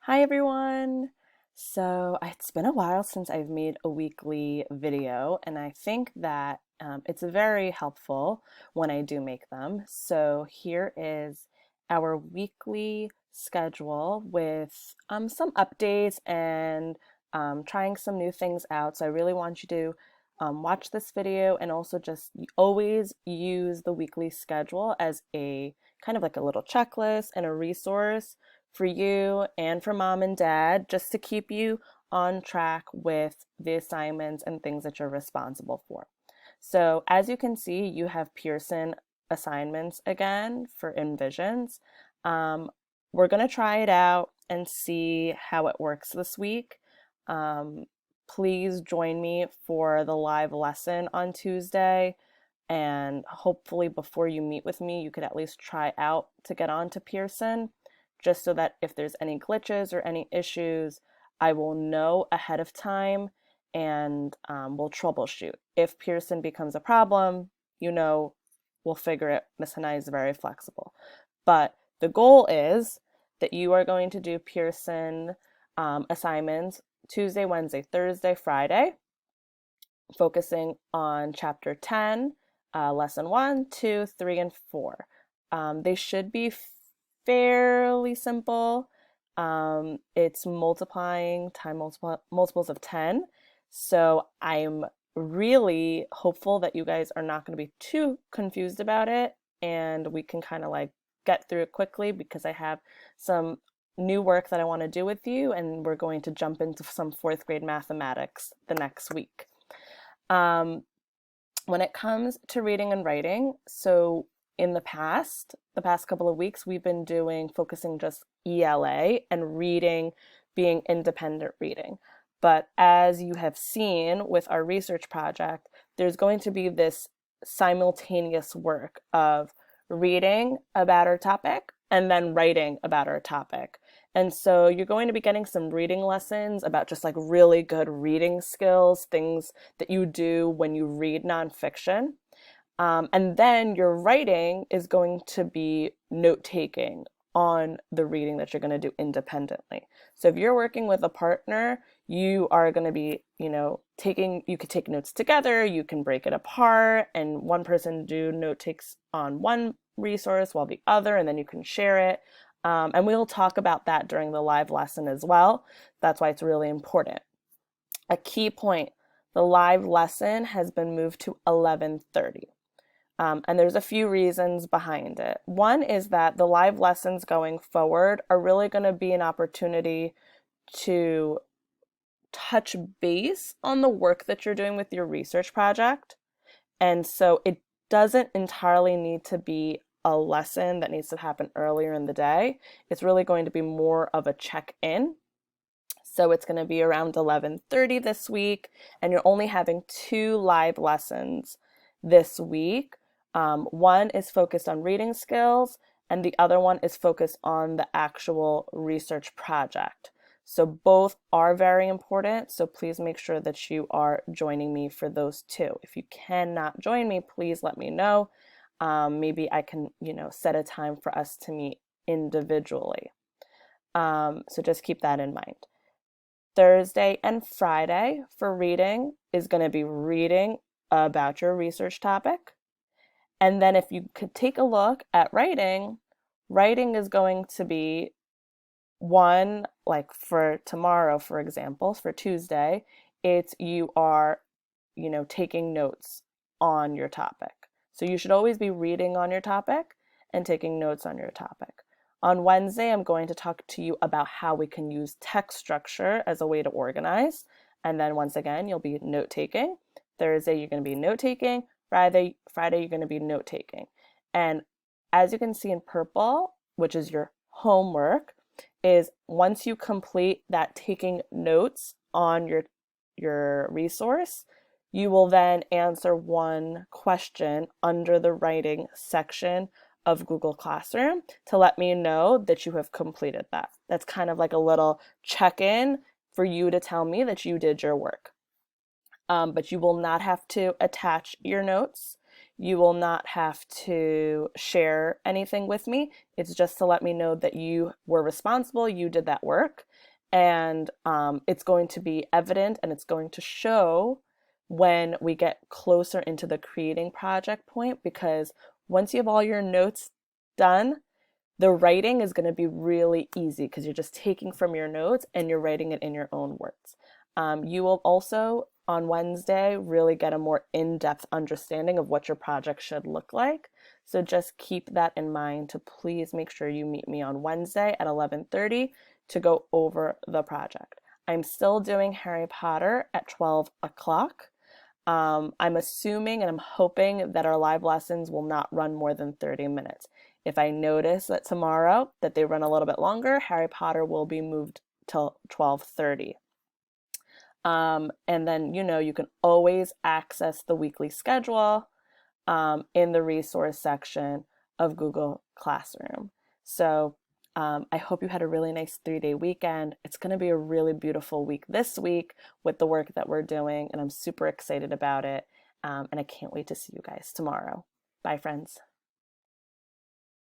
Hi everyone! So it's been a while since I've made a weekly video, and I think that it's very helpful when I do make them. So here is our weekly schedule with some updates and trying some new things out. So I really want you to watch this video and also just always use the weekly schedule as a kind of like a little checklist and a resource for you and for mom and dad, just to keep you on track with the assignments and things that you're responsible for. So as you can see, you have Pearson assignments again for Envisions. Um, we're going to try it out and see how it works this week. Um, Please join me for the live lesson on Tuesday. And hopefully, before you meet with me, you could at least try out to get on to Pearson, just so that if there's any glitches or any issues, I will know ahead of time and we'll troubleshoot. If Pearson becomes a problem, you know, we'll figure it. Miss Hanai is very flexible. But the goal is that you are going to do Pearson assignments Tuesday, Wednesday, Thursday, Friday, focusing on chapter 10, lesson 1, 2, 3, and 4. They should be fairly simple. It's multiplying time multiples of 10. So I'm really hopeful that you guys are not going to be too confused about it and we can kind of like get through it quickly because I have some new work that I want to do with you, and we're going to jump into some fourth grade mathematics the next week. Um, when it comes to reading and writing, so in the past couple of weeks, we've been focusing just ELA and reading being independent reading. But as you have seen with our research project, there's going to be this simultaneous work of reading about our topic and then writing about our topic. And so you're going to be getting some reading lessons about just like really good reading skills, things that you do when you read nonfiction. And then your writing is going to be note taking on the reading that you're going to do independently. So if you're working with a partner, you are going to be, you could take notes together, you can break it apart, and one person do note takes on one resource while the other, and then you can share it. And we'll talk about that during the live lesson as well. That's why it's really important. A key point, the live lesson has been moved to 11:30. And there's a few reasons behind it. One is that the live lessons going forward are really going to be an opportunity to touch base on the work that you're doing with your research project. And so it doesn't entirely need to be a lesson that needs to happen earlier in the day. It's really going to be more of a check-in. So it's going to be around 11:30 this week, and you're only having 2 live lessons this week. One is focused on reading skills, and the other one is focused on the actual research project. So both are very important, so please make sure that you are joining me for those two. If you cannot join me, please let me know. Maybe I can, set a time for us to meet individually. So just keep that in mind. Thursday and Friday for reading is going to be reading about your research topic. And then if you could take a look at writing, writing is going to be one, like for tomorrow, for example, for Tuesday, it's you are, taking notes on your topic. So you should always be reading on your topic and taking notes on your topic. On Wednesday, I'm going to talk to you about how we can use text structure as a way to organize. And then once again, you'll be note taking. Thursday, you're going to be note taking. Friday, you're going to be note taking. And as you can see in purple, which is your homework, is once you complete that taking notes on your resource, you will then answer one question under the writing section of Google Classroom to let me know that you have completed that. That's kind of like a little check-in for you to tell me that you did your work. But you will not have to attach your notes. You will not have to share anything with me. It's just to let me know that you were responsible, you did that work, and it's going to be evident and it's going to show when we get closer into the creating project point, because once you have all your notes done, the writing is going to be really easy because you're just taking from your notes and you're writing it in your own words. You will also on Wednesday really get a more in-depth understanding of what your project should look like. So just keep that in mind to please make sure you meet me on Wednesday at 11:30 to go over the project. I'm still doing Harry Potter at 12 o'clock. I'm assuming and I'm hoping that our live lessons will not run more than 30 minutes. If I notice that tomorrow that they run a little bit longer, Harry Potter will be moved till 12:30. And then, you can always access the weekly schedule in the resource section of Google Classroom. So I hope you had a really nice 3-day weekend. It's going to be a really beautiful week this week with the work that we're doing, and I'm super excited about it. And I can't wait to see you guys tomorrow. Bye, friends.